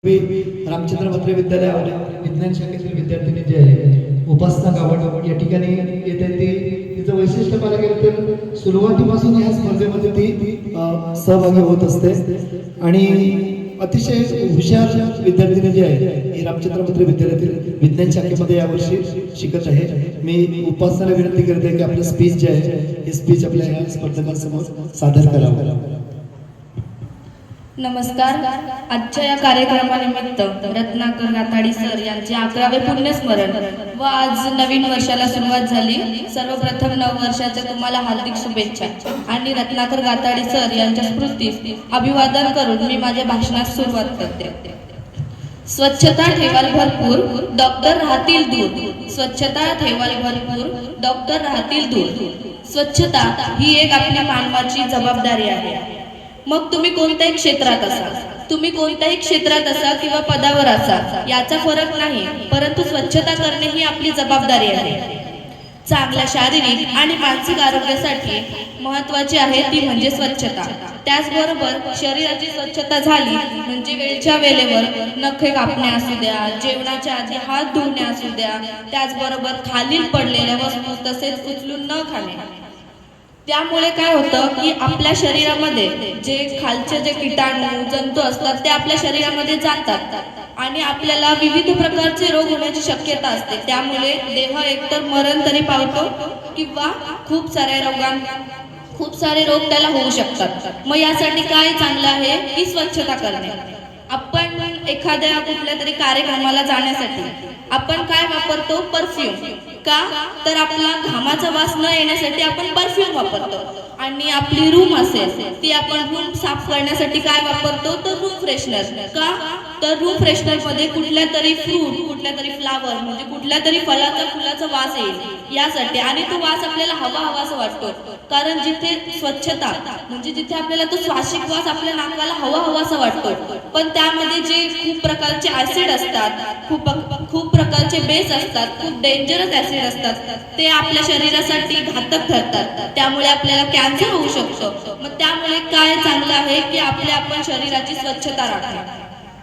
रामचंद्र भत्रे विद्यालयामध्ये विज्ञान शाखेतील विद्यार्थिनी जे आहे उपासना गावड या ठिकाणी येत आहे. ती तिचं वैशिष्ट्य पाहायला गेलं तर सुरुवातीपासून या स्पर्धेमध्ये ती सहभागी होत असते आणि अतिशय हुशार विद्यार्थिनी जी आहे ही रामचंद्र भत्रे विद्यालयातील विज्ञान शाखेमध्ये यावर्षी शिकत आहे. मी उपासनाला विनंती करते की आपलं स्पीच जे आहे हे स्पीच आपल्या या स्पर्धकांसमोर सादर करावं. नमस्कार. आजच्या या कार्यक्रमानिमित्त रत्नाकर गाताडी सर यांचे 11वे पुण्यस्मरण व आज नवीन वर्षाला सुरुवात झाली. सर्वप्रथम नववर्षाच्या तुम्हाला हार्दिक शुभेच्छा आणि रत्नाकर गाताडी सर यांच्या स्मृतीस अभिवादन करून मी माझ्या भाषणास सुरुवात करते. स्वच्छता ठेवाल भरपूर, डॉक्टर राहतील दूर. स्वच्छता ठेवाल भरपूर, डॉक्टर राहतील दूर. स्वच्छता ही एक आपल्या मानवाची जबाबदारी आहे. मग तुम्ही कोणत्याही क्षेत्रात असा किंवा पदावर असा याचा फरक नाही, परंतु स्वच्छता करणे ही आपली जबाबदारी आहे. चांगल्या शारीरिक आणि मानसिक आरोग्यासाठी महत्त्वाची आहे ती म्हणजे स्वच्छता. त्याचबरोबर शरीराची स्वच्छता झाली म्हणजे वेळच्या वेळेवर नखे कापणे असू द्या, जेवणाच्या आधी हात धुणे असू द्या, त्याचबरोबर खालील पडलेल्या वस्तू तसेच उचलून न खाणे. त्यामुळे काय होतं की आपल्या शरीरामध्ये जे खालचे जे किटाणू जंतू असतात ते आपल्या शरीरामध्ये जातात आणि आपल्याला विविध प्रकारचे रोग होण्याची शक्यता असते. त्यामुळे देह एकतर मरण तरी पावतो किंवा खूप सारे रोग त्याला होऊ शकतात. मग यासाठी काय चांगलं आहे की स्वच्छता करणे. आपण एखाद्या कुठल्या तरी कार्यक्रमाला जाण्यासाठी आपण काय वापरतो? परफ्यूम. का तर आपला घामाचा वास न येण्यासाठी आपण परफ्यूम वापरतो. आणि आपली रूम असेल ती आपण रूम साफ करण्यासाठी काय वापरतो? तर रूम फ्रेशनर. का तर रूम फ्रेशनर मध्ये कुठल्या तरी फ्रूट, कुठल्या तरी फ्लावर म्हणजे कुठल्या तरी फुलाचा वास येईल यासाठी. आणि तो वास आपल्याला हवासा वाटतो कारण जिथे स्वच्छता म्हणजे जिथे आपल्याला तो स्वाशिक वास आपल्या नाकाला हवासा वाटतो, पण त्यामध्ये जे खूप प्रकारचे ऍसिड असतात, खूप प्रकारचे बेस असतात, खूप डेंजरस ऍसिड असतात, ते आपल्या शरीरासाठी घातक ठरतात. त्यामुळे आपल्याला कॅन्सर होऊ शकतो. मग त्यामुळे काय चांगलं आहे की आपण शरीराची स्वच्छता राखणे.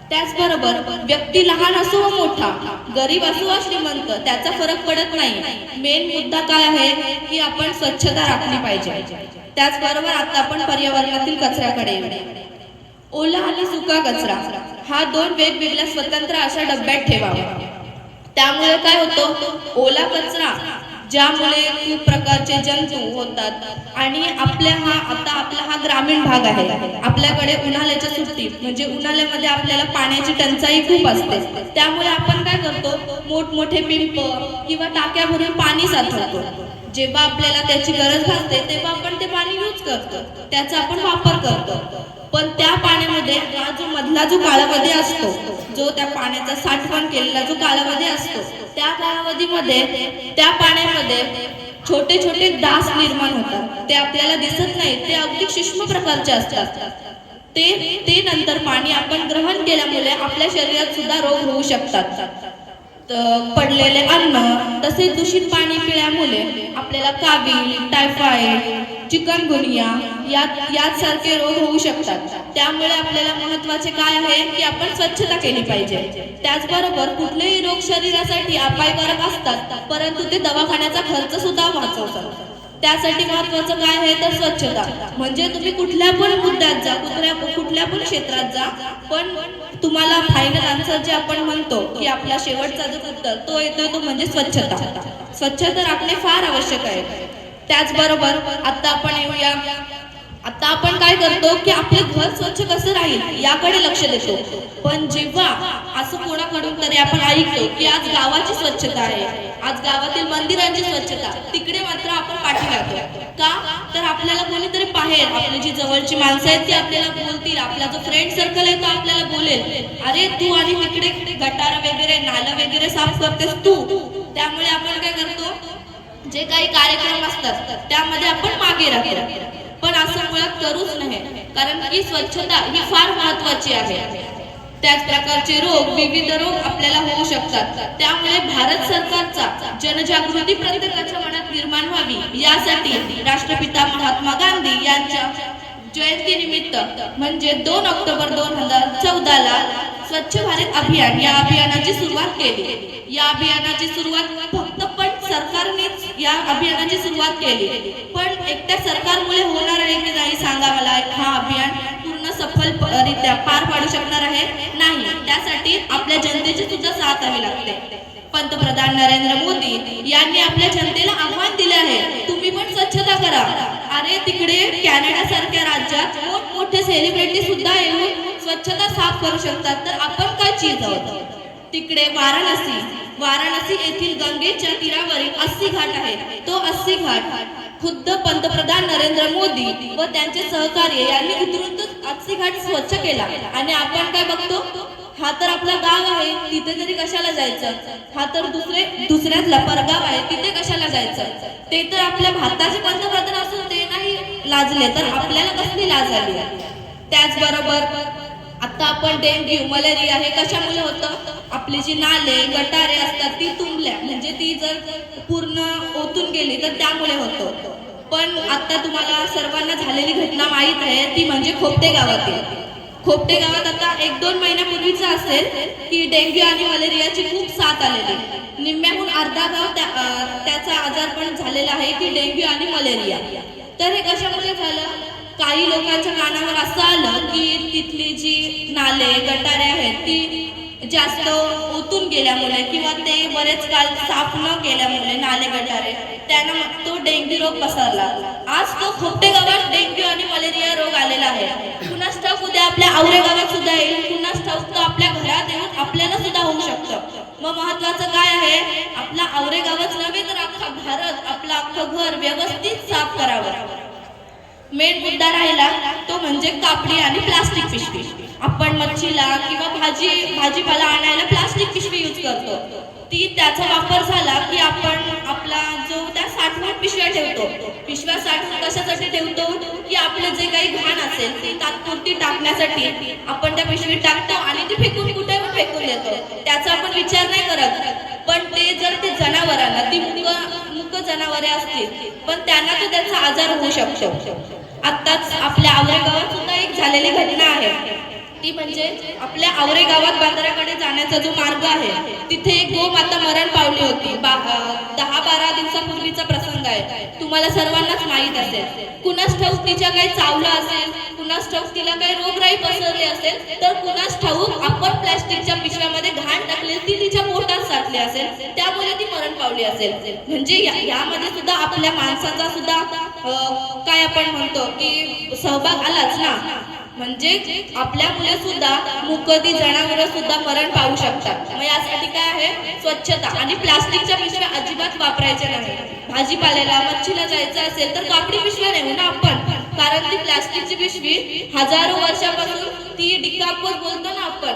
त्याचबरोबर व्यक्ती लहान असो व मोठा, गरीब असो व श्रीमंत त्याचा फरक पडत नाही. मेन मुद्दा काय आहे की आपण स्वच्छता राखली पाहिजे. त्याचबरोबर आता आपण पर्यावरणातील कचऱ्याकडे येऊ. ओला आणि सुका कचरा हा 2 वेगवेगळ्या स्वतंत्र अशा डब्यात ठेवावा. त्यामुळे काय होतं? ओला कचरा ज्यामुळे खूप प्रकारचे जंतू होतात आणि आपला हा ग्रामीण भाग आहे. आपल्याकडे उन्हाळ्याच्या सुट्टीत म्हणजे उन्हाळ्यामध्ये आपल्याला पाण्याची टंचाई खूप असते. त्यामुळे आपण काय करतो? मोठमोठे पिंप किंवा टाक्या भरून पाणी साठवतो. जेव्हा आपल्याला त्याची गरज भासते तेव्हा आपण ते पाणी यूज करतो, त्याचा आपण वापर करतो. पण त्या पाण्यामध्ये हा जो मधला जो कालावधी असतो, जो त्या पाण्याचा साठवण केलेला जो कालावधी असतो, त्या कालावधीमध्ये त्या पाण्यामध्ये छोटे छोटे डास निर्माण होतात. ते आपल्याला दिसत नाही, ते अगदी सूक्ष्म प्रकारचे असतात. ते नंतर पाणी आपण ग्रहण केल्यामुळे आपल्या शरीरात सुद्धा रोग होऊ शकतात. पडलेले अन्न तसेच दूषित पाणी पिल्यामुळे आपल्याला कावीळ, टायफॉइड, चिकनगुनिया यासारखे रोग होऊ शकतात. त्यामुळे आपल्याला महत्त्वाचे काय आहे की आपण स्वच्छता केली पाहिजे. त्याचबरोबर कुठलेही रोग शरीरासाठी अपायकारक असतात, परंतु ते दवाखान्याचा खर्च सुद्धा वाचवतात. त्यासाठी महत्त्वाचं काय आहे तर स्वच्छता. म्हणजे तुम्ही कुठल्या पण मुद्द्यात जा, कुठल्या पण क्षेत्रात जा, पण तुम्हाला फायनल आन्सर जे आपण म्हणतो की आपला शेवटचा जो उत्तर तो येतोय तो म्हणजे स्वच्छता. स्वच्छता राखणे फार आवश्यक आहे. त्याचबरोबर आता आपण काय करतो की आपले घर स्वच्छ कसं राहील याकडे लक्ष देतो. पण जेव्हा असं कोणाकडून तरी आपण ऐकतो की आज गावाची स्वच्छता आहे, आज गावातील मंदिरांची स्वच्छता, तिकडे मात्र आपण पाठी लागतो. का तर आपल्याला कोणीतरी पाहेल, आपली जी जवळची माणसं आहेत ती आपल्याला बोलतील, आपला जो फ्रेंड सर्कल आहे तो आपल्याला बोलेल, अरे तू आणि तिकडे गटार वगैरे नाला वगैरे साफ करतेस तू. त्यामुळे आपण काय करतो? जे काही कार्यक्रम असतात त्यामध्ये आपण मागे राहतो. पण असं मुळात करूच नये, कारण की स्वच्छता ही फार महत्त्वाची आहे. त्याच प्रकारचे विविध रोग आपल्याला होऊ शकतात. त्यामुळे भारत सरकारचा जनजागृती प्रत्येकाच्या मनात निर्माण व्हावी यासाठी राष्ट्रपिता महात्मा गांधी यांच्या जयंती निमित्त म्हणजे 2 ऑक्टोबर 2014ला स्वच्छ भारत अभियान या अभियानाची सुरुवात केली. या अभियानाची सुरुवात फक्त पण सरकारनेच या अभियानाची सुरुवात केली, पण एकट्या सरकारमुळे होणार आहे की नाही सांगा मला. हा अभियान पूर्ण सफलरित्या पार पाडू शकणार आहे नाही, त्यासाठी आपल्या जनतेची सुद्धा साथ हवी लागते. पंतप्रधान नरेंद्र मोदी यांनी आपल्या जनतेला आव्हान दिले आहे, तुम्ही पण स्वच्छता करा. अरे तिकडे कॅनडा सारख्या राज्यात मोठमोठे सेलिब्रिटी सुद्धा येऊन स्वच्छता साफ करू शकतात, तर आपण काय चीज आहोत. तिकडे वाराणसी येथील गंगेच्या तीरावरील 80 घाट आहे. तो 80 घाट खुद्द पंतप्रधान नरेंद्र मोदी व त्यांचे सहकार्य यांनी उतरून 80 घाट स्वच्छ केला. आणि आपण काय बघतो, हा तर आपला गाव आहे, तिथे तरी कशाला जायचं. हा तर दुसऱ्यातला परगाव आहे, तिथे कशाला जायचं. ते तर आपल्या भारताचे पंतप्रधान असून ते नाही लाजले, तर आपल्याला कसली लाज आली. त्याचबरोबर आता आपण डेंग्यू मलेरिया हे कशामुळे होतं, आपली जी नाले गटारे असतात ती तुंबल्या, म्हणजे ती जर पूर्ण ओतून गेली तर त्यामुळे होतं. पण आता तुम्हाला सर्वांना झालेली घटना माहीत आहे, ती म्हणजे खोपटे गावात आता 1-2 महिन्यापूर्वीच असेल की डेंग्यू आणि मलेरियाची खूप साथ आलेली. निम्म्याहून अर्धा गाव त्याचा आजारपण झालेला आहे की डेंग्यू आणि मलेरिया. तर हे कशामुळे झालं, काही लोकांच्या कानावर असं आलं की तिथली जी नाले गटारे आहेत ती जास्त ओतून गेल्यामुळे किंवा ते बरेच काळ साफ न केल्यामुळे नाले गटारे त्यांना मग तो डेंग्यू रोग पसरला. आज तो खोपटे गावात डेंग्यू आणि मलेरिया रोग आलेला आहे. कुणास ठाऊक उद्या आपल्या आवरे गावात सुद्धा येईल, कुणास ठाऊक तो आपल्या घरात येऊन आपल्याला सुद्धा होऊ शकतं. मग महत्वाचं काय आहे, आपला आवरे गावच नव्हे तर अख्खा भारत, आपलं अख्खं घर व्यवस्थित साफ करावं. मेन मुद्दा राहिला तो म्हणजे कापडी आणि प्लास्टिक पिशवी. आपण मच्छीला किंवा भाजीपाला आणायला प्लास्टिक पिशवी यूज करतो. त्याचा वापर झाला की आपण आपला जो त्या साठवण पिशव्या ठेवतो. पिशव्या साठवून कशासाठी ठेवतो की आपलं जे काही घाण असेल ती तात्पुरती टाकण्यासाठी आपण त्या पिशवीत टाकतो आणि ती कुठे फेकून देतो. त्याचा आपण विचार नाही करत. पण ते जर ते जनावरांना, ती मुक जनावरे असतील पण त्यांना तो त्याचा आजार होऊ शकतो. आत्ताच आपल्या आवरे गावात सुद्धा एक झालेली घटना आहे, ती म्हणजे आपल्या आवरे गावात बाजाराकडे जाण्याचा जो मार्ग आहे तिथे एक गोमाता मरण पावली होती. 10-12 दिवसापूर्वीचा प्रसंग आहे, तुम्हाला सर्वांनाच माहीत असेल. कुणास ठाऊक तिच्या काही चावलं असेल, कुणास ठाऊक तिला काही रोगराई पसरली असेल, तर कुणास ठाऊक आपण प्लॅस्टिकच्या पिशव्यामध्ये घाण टाकली ती तिच्या पोटात साठली असेल, त्यामुळे ती मरण पावली असेल. म्हणजे यामध्ये सुद्धा आपल्या माणसाचा सुद्धा काय आपण म्हणतो की सहभाग आलाच ना. म्हणजे आपल्या मुले सुद्धा मुकदी जनावरं सुद्धा मरण पावू शकतात. मग यासाठी काय आहे, स्वच्छता. आणि प्लास्टिकच्या पिशव्या अजिबात वापरायच्या नाही. भाजीपाल्याला मच्छीला जायचं असेल तर कापडी पिशव्या नेऊ ना आपण, कारण ती प्लास्टिकची पिशवी हजारो वर्षापासून ती डिकम्पोज बोलतो ना आपण,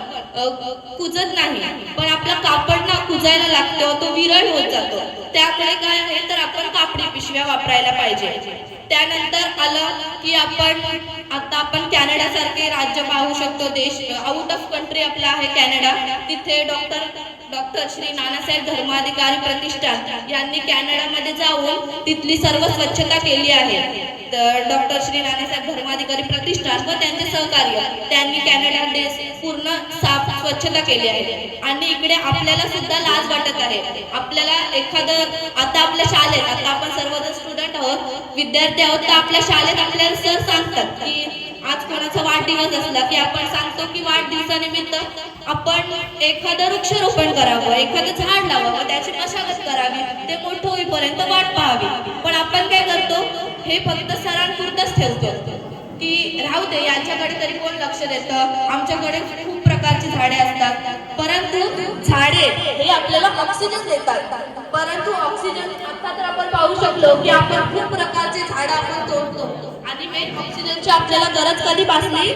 कुजत नाही. पण आपला कापड ना कुजायला लागतो, तो विरळ होत जातो. त्यामुळे काय आहे तर आपण कापडी पिशव्या वापरायला पाहिजे. त्यानंतर आलं की आपण कॅनडा सारखे राज्य पाहू शकतो. देश आउट ऑफ कंट्री आपला आहे कॅनडा. तिथे डॉक्टर श्री नानासाहेब धर्माधिकारी प्रतिष्ठान यांनी कॅनडामध्ये जाऊन तिथली सर्व स्वच्छता केली आहे. तर डॉक्टर श्री नानासाहेब धर्माधिकारी प्रतिष्ठान व त्यांचे सहकार्य त्यांनी कॅनडा देश पूर्ण साफ स्वच्छता केली आहे. आणि इकडे आपल्याला सुद्धा लाज वाटत आहे. आपल्याला एखादं आता आपल्या शाळेत, आता आपण सर्वजण स्टुडंट आहोत, विद्यार्थी आहोत, तर आपल्या शाळेत आपल्याला सर सांगतात की आज कोणाचा वाढदिवस असला की आपण सांगतो की वाढदिवसानिमित्त आपण एखादं वृक्षारोपण करावं, एखादं झाड लावावं, त्याची मशागत करावी, ते मोठं होईपर्यंत वाट पाहावी. पण आपण काय करतो, हे फक्त सरांपुरतच ठेवतो की राहू दे, यांच्याकडे तरी कोण लक्ष देतं, आमच्याकडे खूप प्रकारची झाडे असतात. परंतु झाडे हे आपल्याला ऑक्सिजन देतात. परंतु ऑक्सिजन आता तर आपण पाहू शकलो की आपण खूप प्रकारचे झाडं आपण तोडतो. आणि मेन ऑक्सिजनची आपल्याला गरज कधी भासली,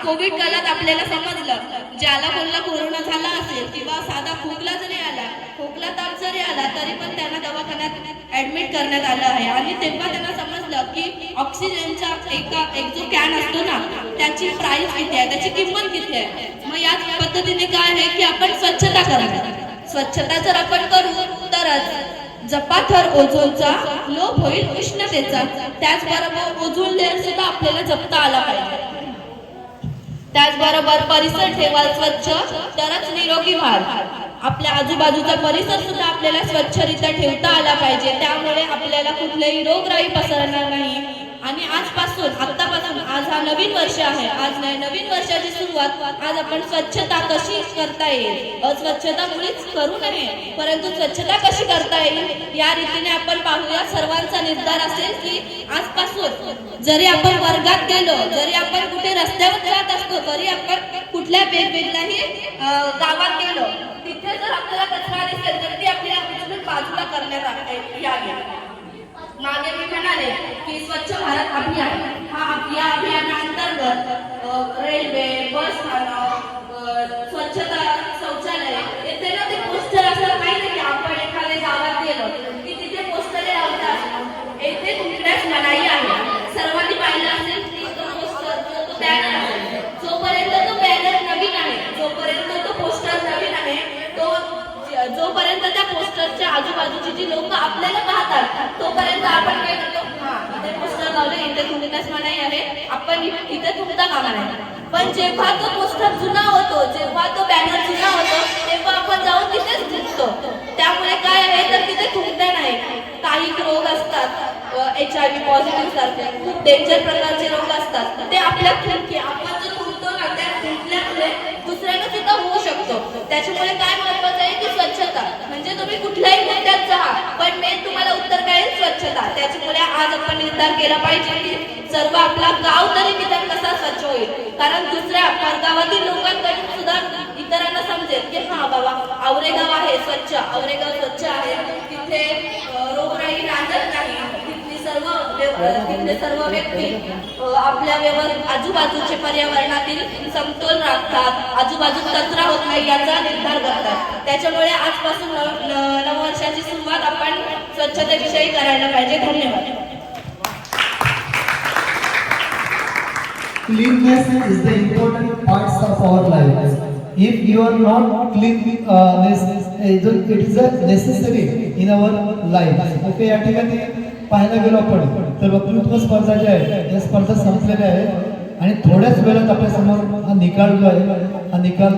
कोविड काळात आपल्याला समजलं. ज्याला कोणाला कोरोना झाला असेल किंवा साधा खोकला जरी आला, खोकला ताप जरी आला, तरी पण त्यांना दवाखान्यात ऍडमिट करण्यात आलं आहे. आणि तेव्हा त्यांना समजलं की ऑक्सिजनचा एक जो कॅन असतो ना, त्याची प्राइस किती आहे, त्याची किंमत किती आहे. मग याच पद्धतीने काय आहे की आपण स्वच्छता करणार. स्वच्छता जर आपण करू तरच जपा थर ओझोनचा, लोप होईल उष्णतेचा. त्याचबरोबर ओझोन लेअर सुद्धा आपल्याला जपता आला पाहिजे. त्याचबरोबर परिसर ठेवा स्वच्छ, तरच निरोगी व्हाल. आपल्या आजूबाजूचा परिसर सुद्धा आपल्याला स्वच्छरित्या ठेवता आला पाहिजे. त्यामुळे आपल्याला कुठलेही रोगराई पसरणार नाही. आणि आतापासून आज हा नवीन वर्ष आहे. आज नवीन वर्षाची सुरुवात आज आपण स्वच्छता कशी करता येईल, अस्वच्छता मुळीच करू नये, परंतु स्वच्छता कशी करता येईल या रीतीने आपण पाहूया. सर्वांचा निर्धार असेल की आजपासून जरी आपण वर्गात गेलो, जरी आपण कुठे रस्त्यावर जात असतो, तरी आपण कुठल्या वेगवेगळ्याही गावात गेलो, तिथे जर आपल्याला कचरा दिसेल तर ती आपल्या बाजूला करण्यात यावी. मागे मी म्हणाले की स्वच्छ भारत अभियान या अभियानाअंतर्गत रेल्वे, बस स्थानक, स्वच्छता शौचालय येथे ना ते पोस्टर असं काही नाही की आपण एखाद्या गावात गेलो की तिथे पोस्टर लावतात येथे थुंकण्यास मनाई आहे. सर्वांनी पाहिलं असेल की तो पोस्टर तो बॅनर आहे. जोपर्यंत तो बॅनर नवीन आहे, जोपर्यंत तो पोस्टर नवीन आहे, जोपर्यंत त्या पोस्टरच्या आजूबाजूची जी लोक आपल्याला पाहतात तोपर्यंत आपण काय करतो, इथे पोस्टर लावले, इथे थुंकण्यास मनाई आहे, आपण इथे थुंकता कामा नये. पण जेव्हा तो पोस्टर जुना होतो, जेव्हा तो बॅनर जुना होतो, तेव्हा आपण जाऊन तिथेच थुंकतो. त्यामुळे काय आहे तर तिथे थुंकता नाही. काही रोग असतात, HIV पॉझिटिव्ह सारखे खूप डेंजर प्रकारचे रोग असतात, ते आपल्या आपण जो थुंकतो ना त्या थुंकल्यामुळे दुसऱ्यांना सुद्धा होऊ शकतो. त्याच्यामुळे काय महत्वाचं आहे की स्वच्छता. म्हणजे तुम्ही कुठल्याही मुद्द्यात जा, पण मेन तुम्हाला उत्तर काय आहे, स्वच्छता. त्याच्यामुळे आज आपण निर्धार केला पाहिजे की सर्व आपला गाव तरी निदान कसा स्वच्छ होईल. कारण दुसऱ्या परगावातील लोकांकडून सुद्धा इतरांना समजेल की हा बाबा औरेगाव आहे स्वच्छ, औरेगाव स्वच्छ आहे, तिथे रोगराई नांदत नाही, तिथले सर्व व्यक्ती आपल्या आजूबाजूचे पर्यावरणातील समतोल राखतात, आजूबाजूत कचरा होत नाही याचा निर्धार करतात. त्याच्यामुळे आजपासून नववर्षाची सुरुवात आपण स्वच्छतेविषयी करायला पाहिजे. धन्यवाद. Cleanliness is the important parts of our life. If you are not clean, it is a necessary in our life. Okay, या ठिकाणी पाहायला गेलो आपण तर वक्तृत्व स्पर्धा ज्या आहेत या स्पर्धा संपलेल्या आहेत आणि थोड्याच वेळात आपल्या समोर हा निकाल जो आहे हा निकाल